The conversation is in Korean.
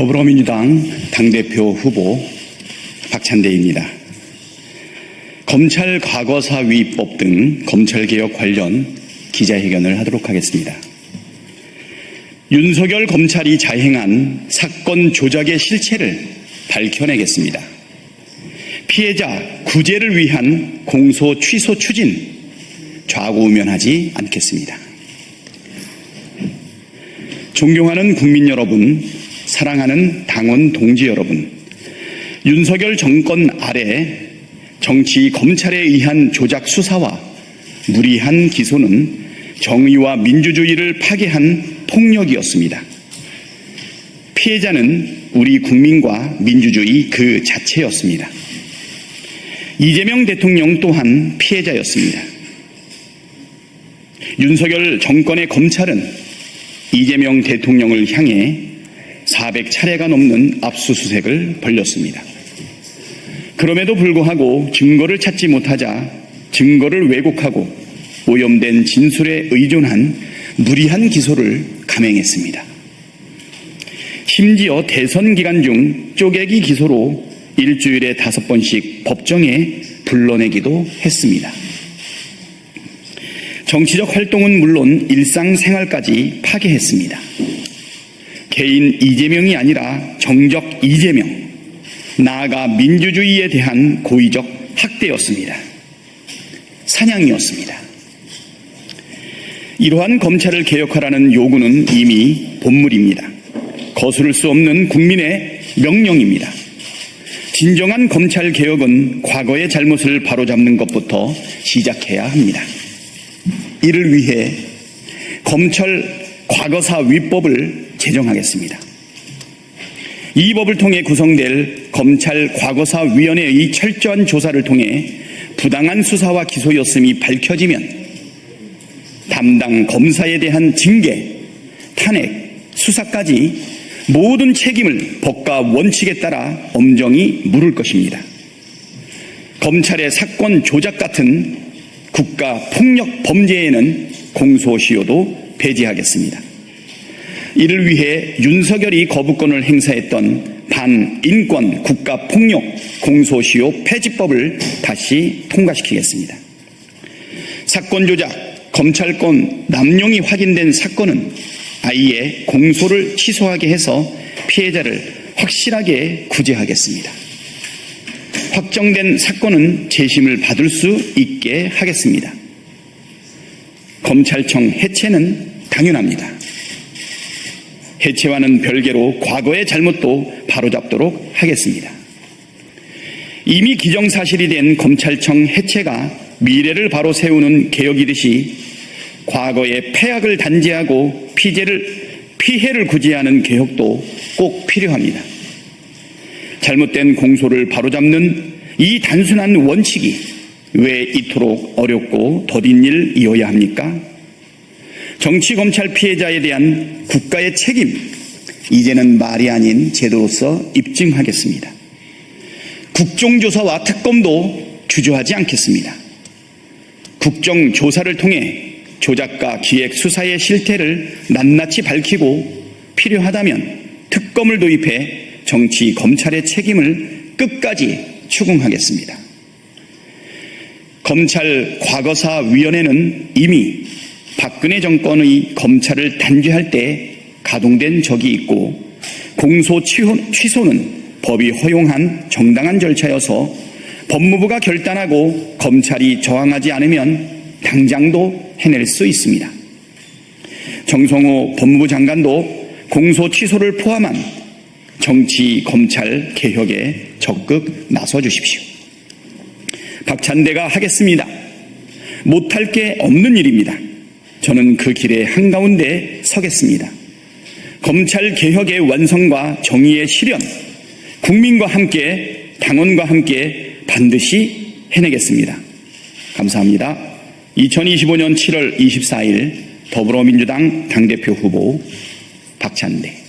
더불어민주당 당대표 후보 박찬대입니다. 검찰 과거사 위법 등 검찰개혁 관련 기자회견을 하도록 하겠습니다. 윤석열 검찰이 자행한 사건 조작의 실체를 밝혀내겠습니다. 피해자 구제를 위한 공소 취소 추진 좌고우면하지 않겠습니다. 존경하는 국민 여러분, 사랑하는 당원 동지 여러분, 윤석열 정권 아래 정치 검찰에 의한 조작 수사와 무리한 기소는 정의와 민주주의를 파괴한 폭력이었습니다. 피해자는 우리 국민과 민주주의 그 자체였습니다. 이재명 대통령 또한 피해자였습니다. 윤석열 정권의 검찰은 이재명 대통령을 향해 400차례가 넘는 압수수색을 벌였습니다. 그럼에도 불구하고 증거를 찾지 못하자 증거를 왜곡하고 오염된 진술에 의존한 무리한 기소를 감행했습니다. 심지어 대선 기간 중 쪼개기 기소로 일주일에 5번씩 법정에 불러내기도 했습니다. 정치적 활동은 물론 일상생활까지 파괴했습니다. 개인 이재명이 아니라 정적 이재명, 나아가 민주주의에 대한 고의적 학대였습니다. 사냥이었습니다. 이러한 검찰을 개혁하라는 요구는 이미 본물입니다. 거스를 수 없는 국민의 명령입니다. 진정한 검찰 개혁은 과거의 잘못을 바로잡는 것부터 시작해야 합니다. 이를 위해 검찰 과거사 위법을 제정하겠습니다. 이 법을 통해 구성될 검찰 과거사위원회의 철저한 조사를 통해 부당한 수사와 기소였음이 밝혀지면 담당 검사에 대한 징계, 탄핵, 수사까지 모든 책임을 법과 원칙에 따라 엄정히 물을 것입니다. 검찰의 사건 조작 같은 국가 폭력 범죄에는 공소시효도 폐지하겠습니다. 이를 위해 윤석열이 거부권을 행사했던 반인권 국가폭력 공소시효 폐지법을 다시 통과시키겠습니다. 사건 조작, 검찰권 남용이 확인된 사건은 아예 공소를 취소하게 해서 피해자를 확실하게 구제하겠습니다. 확정된 사건은 재심을 받을 수 있게 하겠습니다. 검찰청 해체는 당연합니다. 해체와는 별개로 과거의 잘못도 바로잡도록 하겠습니다. 이미 기정사실이 된 검찰청 해체가 미래를 바로 세우는 개혁이듯이 과거의 폐악을 단죄하고 피해를 구제하는 개혁도 꼭 필요합니다. 잘못된 공소를 바로잡는 이 단순한 원칙이 왜 이토록 어렵고 더딘 일이어야 합니까? 정치검찰 피해자에 대한 국가의 책임, 이제는 말이 아닌 제도로서 입증하겠습니다. 국정조사와 특검도 주저하지 않겠습니다. 국정조사를 통해 조작과 기획 수사의 실태를 낱낱이 밝히고 필요하다면 특검을 도입해 정치검찰의 책임을 끝까지 추궁하겠습니다. 검찰 과거사위원회는 이미 박근혜 정권의 검찰을 단죄할 때 가동된 적이 있고 공소 취소는 법이 허용한 정당한 절차여서 법무부가 결단하고 검찰이 저항하지 않으면 당장도 해낼 수 있습니다. 정성호 법무부 장관도 공소 취소를 포함한 정치 검찰 개혁에 적극 나서 주십시오. 박찬대가 하겠습니다. 못할 게 없는 일입니다. 저는 그 길의 한가운데 서겠습니다. 검찰 개혁의 완성과 정의의 실현, 국민과 함께, 당원과 함께 반드시 해내겠습니다. 감사합니다. 2025년 7월 24일 더불어민주당 당대표 후보 박찬대.